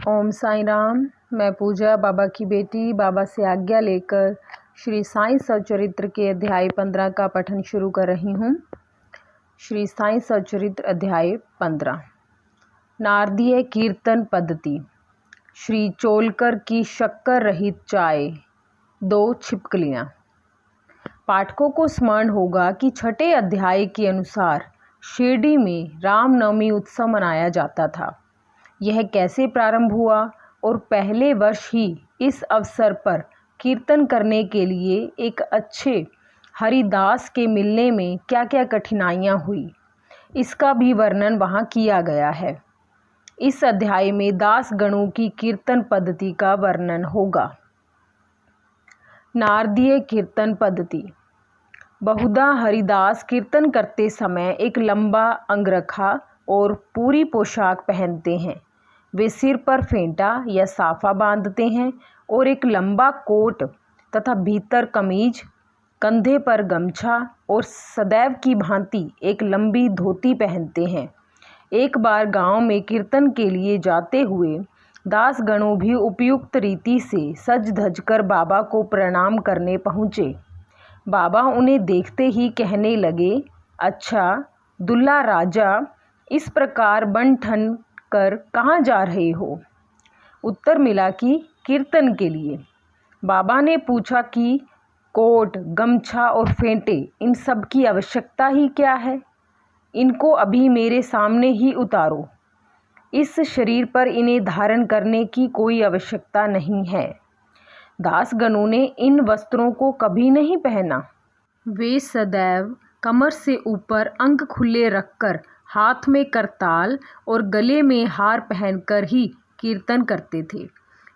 ओम साईं राम। मैं पूजा बाबा की बेटी बाबा से आज्ञा लेकर श्री साईं सच्चरित्र के अध्याय 15 का पठन शुरू कर रही हूँ। श्री साईं सच्चरित्र अध्याय 15। नारदीय कीर्तन पद्धति। श्री चोलकर की शक्कर रहित चाय, 2 छिपकलियाँ। पाठकों को स्मरण होगा कि छठे अध्याय के अनुसार शिरडी में रामनवमी उत्सव मनाया जाता था। यह कैसे प्रारंभ हुआ और पहले वर्ष ही इस अवसर पर कीर्तन करने के लिए एक अच्छे हरिदास के मिलने में क्या क्या कठिनाइयाँ हुई, इसका भी वर्णन वहाँ किया गया है। इस अध्याय में दास गणों की कीर्तन पद्धति का वर्णन होगा। नारदीय कीर्तन पद्धति। बहुधा हरिदास कीर्तन करते समय एक लंबा अंगरखा और पूरी पोशाक पहनते हैं। वे सिर पर फेंटा या साफा बांधते हैं और एक लंबा कोट तथा भीतर कमीज, कंधे पर गमछा और सदैव की भांति एक लंबी धोती पहनते हैं। एक बार गांव में कीर्तन के लिए जाते हुए दास गणों भी उपयुक्त रीति से सज धज कर बाबा को प्रणाम करने पहुँचे। बाबा उन्हें देखते ही कहने लगे, अच्छा दुल्ला राजा, इस प्रकार बन ठन कर कहाँ जा रहे हो? उत्तर मिला कि कीर्तन के लिए। बाबा ने पूछा कि कोट, गमछा और फेंटे, इन सब की आवश्यकता ही क्या है? इनको अभी मेरे सामने ही उतारो। इस शरीर पर इन्हें धारण करने की कोई आवश्यकता नहीं है। दासगणों ने इन वस्त्रों को कभी नहीं पहना। वे सदैव कमर से ऊपर अंग खुले रखकर हाथ में करताल और गले में हार पहनकर ही कीर्तन करते थे।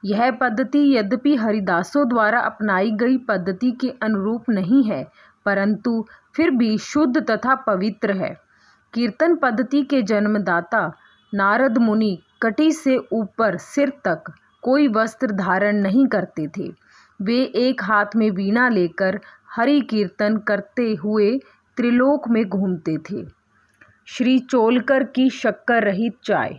यह पद्धति यद्यपि हरिदासों द्वारा अपनाई गई पद्धति के अनुरूप नहीं है, परंतु फिर भी शुद्ध तथा पवित्र है। कीर्तन पद्धति के जन्मदाता नारद मुनि कटी से ऊपर सिर तक कोई वस्त्र धारण नहीं करते थे। वे एक हाथ में वीणा लेकर हरि कीर्तन करते हुए त्रिलोक में घूमते थे। श्री चोलकर की शक्कर रहित चाय।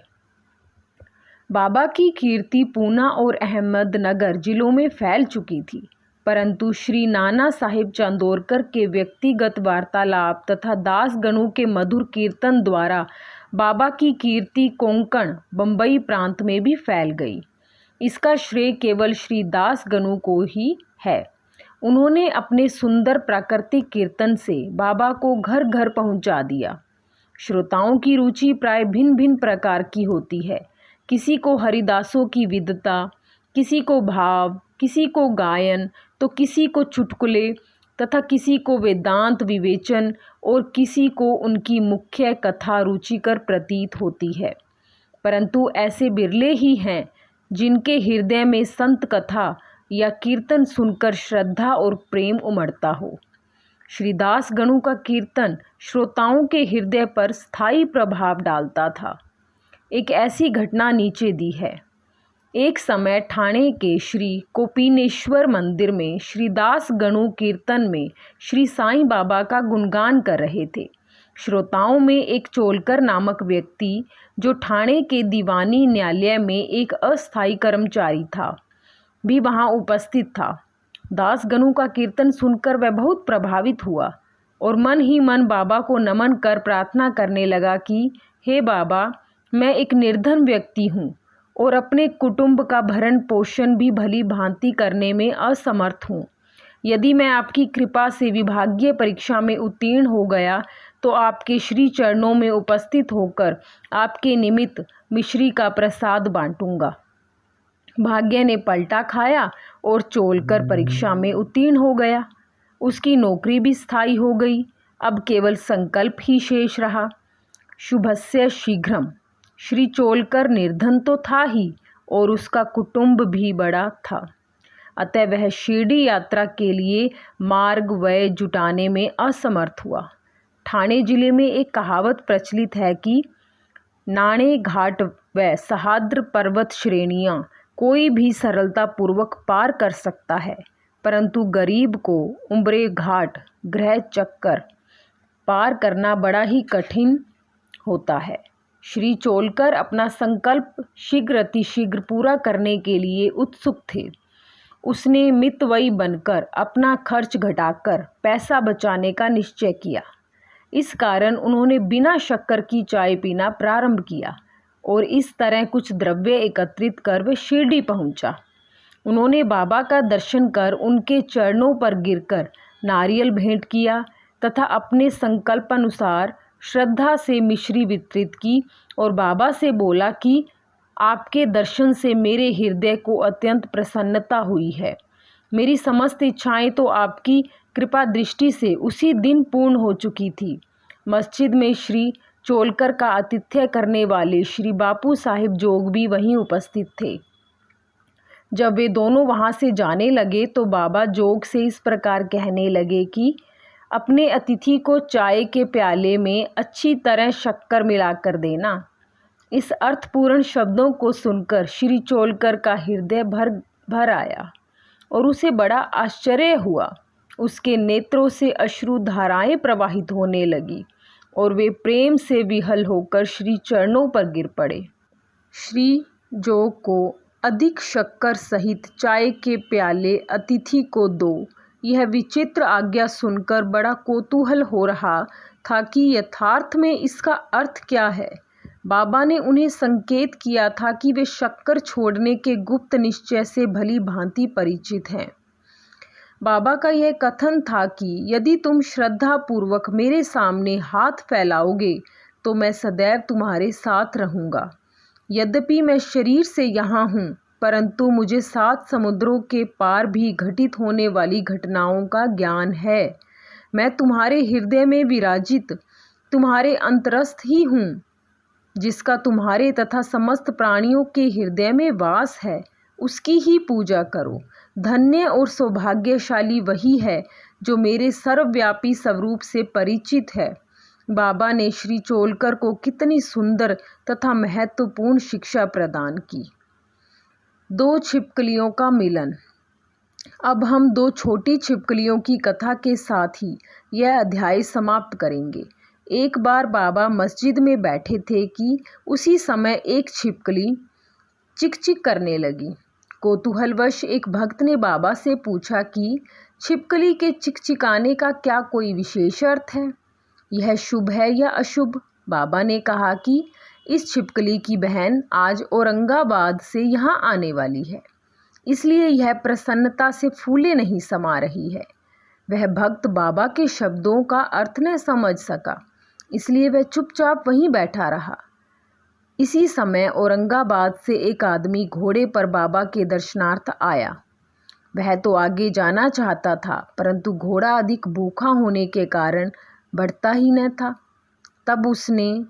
बाबा की कीर्ति पूना और अहमदनगर जिलों में फैल चुकी थी, परंतु श्री नाना साहिब चांदोरकर के व्यक्तिगत वार्तालाप तथा दासगणों के मधुर कीर्तन द्वारा बाबा की कीर्ति कोंकण, बंबई प्रांत में भी फैल गई। इसका श्रेय केवल श्री दासगणों को ही है। उन्होंने अपने सुंदर प्राकृतिक कीर्तन से बाबा को घर घर पहुंचा दिया। श्रोताओं की रुचि प्राय भिन्न भिन्न प्रकार की होती है। किसी को हरिदासों की विद्वता, किसी को भाव, किसी को गायन, तो किसी को चुटकुले तथा किसी को वेदांत विवेचन और किसी को उनकी मुख्य कथा रुचिकर प्रतीत होती है। परंतु ऐसे बिरले ही हैं जिनके हृदय में संत कथा या कीर्तन सुनकर श्रद्धा और प्रेम उमड़ता हो। श्रीदास गणों का कीर्तन श्रोताओं के हृदय पर स्थायी प्रभाव डालता था। एक ऐसी घटना नीचे दी है। एक समय ठाणे के श्री कोपिनेश्वर मंदिर में श्रीदास गणों कीर्तन में श्री साईं बाबा का गुणगान कर रहे थे। श्रोताओं में एक चोलकर नामक व्यक्ति, जो ठाणे के दीवानी न्यायालय में एक अस्थायी कर्मचारी था, भी वहां उपस्थित था। दासगणों का कीर्तन सुनकर वह बहुत प्रभावित हुआ और मन ही मन बाबा को नमन कर प्रार्थना करने लगा कि हे बाबा, मैं एक निर्धन व्यक्ति हूँ और अपने कुटुंब का भरण पोषण भी भली भांति करने में असमर्थ हूँ। यदि मैं आपकी कृपा से विभागीय परीक्षा में उत्तीर्ण हो गया तो आपके श्री चरणों में उपस्थित होकर आपके निमित्त मिश्री का प्रसाद बांटूंगा। भाग्य ने पलटा खाया और चोलकर परीक्षा में उत्तीर्ण हो गया। उसकी नौकरी भी स्थायी हो गई। अब केवल संकल्प ही शेष रहा। शुभस्य शीघ्रम। श्री चोलकर निर्धन तो था ही और उसका कुटुंब भी बड़ा था, अतः वह शिरडी यात्रा के लिए मार्ग व्यय जुटाने में असमर्थ हुआ। ठाणे जिले में एक कहावत प्रचलित है कि नाणे घाट व सहाद्र पर्वत श्रेणियाँ कोई भी सरलता पूर्वक पार कर सकता है, परंतु गरीब को उम्रे घाट ग्रह चक्कर पार करना बड़ा ही कठिन होता है। श्री चोलकर अपना संकल्प शीघ्र अतिशीघ्र पूरा करने के लिए उत्सुक थे। उसने मितव्ययी बनकर अपना खर्च घटाकर पैसा बचाने का निश्चय किया। इस कारण उन्होंने बिना शक्कर की चाय पीना प्रारंभ किया और इस तरह कुछ द्रव्य एकत्रित कर वे शिरडी पहुंचा। उन्होंने बाबा का दर्शन कर उनके चरणों पर गिरकर नारियल भेंट किया तथा अपने संकल्पानुसार श्रद्धा से मिश्री वितरित की और बाबा से बोला कि आपके दर्शन से मेरे हृदय को अत्यंत प्रसन्नता हुई है। मेरी समस्त इच्छाएं तो आपकी कृपा दृष्टि से उसी दिन पूर्ण हो चुकी थी। मस्जिद में श्री चोलकर का आतिथ्य करने वाले श्री बापू साहिब जोग भी वहीं उपस्थित थे। जब वे दोनों वहां से जाने लगे तो बाबा जोग से इस प्रकार कहने लगे कि अपने अतिथि को चाय के प्याले में अच्छी तरह शक्कर मिलाकर देना। इस अर्थपूर्ण शब्दों को सुनकर श्री चोलकर का हृदय भर आया और उसे बड़ा आश्चर्य हुआ। उसके नेत्रों से अश्रु धाराएं प्रवाहित होने लगी और वे प्रेम से विहल होकर श्री चरणों पर गिर पड़े। श्री जोग को अधिक शक्कर सहित चाय के प्याले अतिथि को दो, यह विचित्र आज्ञा सुनकर बड़ा कौतूहल हो रहा था कि यथार्थ में इसका अर्थ क्या है। बाबा ने उन्हें संकेत किया था कि वे शक्कर छोड़ने के गुप्त निश्चय से भली भांति परिचित हैं। बाबा का यह कथन था कि यदि तुम श्रद्धापूर्वक मेरे सामने हाथ फैलाओगे तो मैं सदैव तुम्हारे साथ रहूँगा। यद्यपि मैं शरीर से यहाँ हूँ, परंतु मुझे 7 समुद्रों के पार भी घटित होने वाली घटनाओं का ज्ञान है। मैं तुम्हारे हृदय में विराजित तुम्हारे अंतरस्थ ही हूँ, जिसका तुम्हारे तथा समस्त प्राणियों के हृदय में वास है। उसकी ही पूजा करो। धन्य और सौभाग्यशाली वही है जो मेरे सर्वव्यापी स्वरूप से परिचित है। बाबा ने श्री चोलकर को कितनी सुंदर तथा महत्वपूर्ण शिक्षा प्रदान की। 2 छिपकलियों का मिलन। अब हम 2 छोटी छिपकलियों की कथा के साथ ही यह अध्याय समाप्त करेंगे। एक बार बाबा मस्जिद में बैठे थे कि उसी समय एक छिपकली चिक-चिक करने लगी। कौतूहलवश एक भक्त ने बाबा से पूछा कि छिपकली के चिकचिकाने का क्या कोई विशेष अर्थ है? यह शुभ है या अशुभ? बाबा ने कहा कि इस छिपकली की बहन आज औरंगाबाद से यहाँ आने वाली है, इसलिए यह प्रसन्नता से फूले नहीं समा रही है। वह भक्त बाबा के शब्दों का अर्थ न समझ सका, इसलिए वह चुपचाप वहीं बैठा रहा। इसी समय औरंगाबाद से एक आदमी घोड़े पर बाबा के दर्शनार्थ आया। वह तो आगे जाना चाहता था, परंतु घोड़ा अधिक भूखा होने के कारण बढ़ता ही न था। तब उसने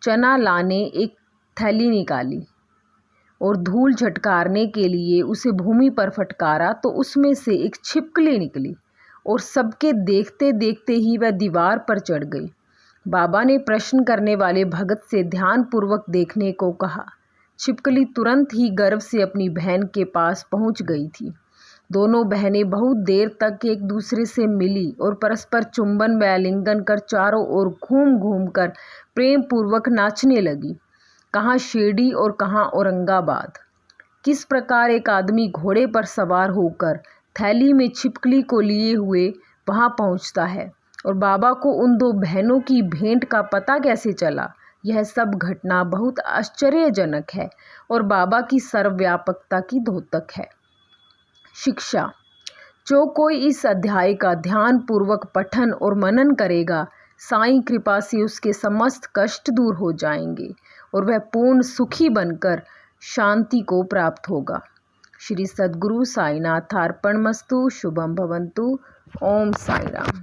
चना लाने एक थैली निकाली और धूल झटकारने के लिए उसे भूमि पर फटकारा तो उसमें से एक छिपकली निकली और सबके देखते देखते ही वह दीवार पर चढ़ गई। बाबा ने प्रश्न करने वाले भगत से ध्यानपूर्वक देखने को कहा। छिपकली तुरंत ही गर्व से अपनी बहन के पास पहुंच गई थी। दोनों बहनें बहुत देर तक एक दूसरे से मिली और परस्पर चुंबन व आलिंगन कर चारों ओर घूम घूम कर प्रेम पूर्वक नाचने लगी। कहाँ शिरडी और कहाँ औरंगाबाद। किस प्रकार एक आदमी घोड़े पर सवार होकर थैली में छिपकली को लिए हुए वहाँ पहुँचता है और बाबा को उन 2 बहनों की भेंट का पता कैसे चला, यह सब घटना बहुत आश्चर्यजनक है और बाबा की सर्वव्यापकता की द्योतक है। शिक्षा। जो कोई इस अध्याय का ध्यानपूर्वक पठन और मनन करेगा, साईं कृपा से उसके समस्त कष्ट दूर हो जाएंगे और वह पूर्ण सुखी बनकर शांति को प्राप्त होगा। श्री सद्गुरु साईनाथ अर्पणमस्तु। शुभम भवन्तु। ओम साई राम।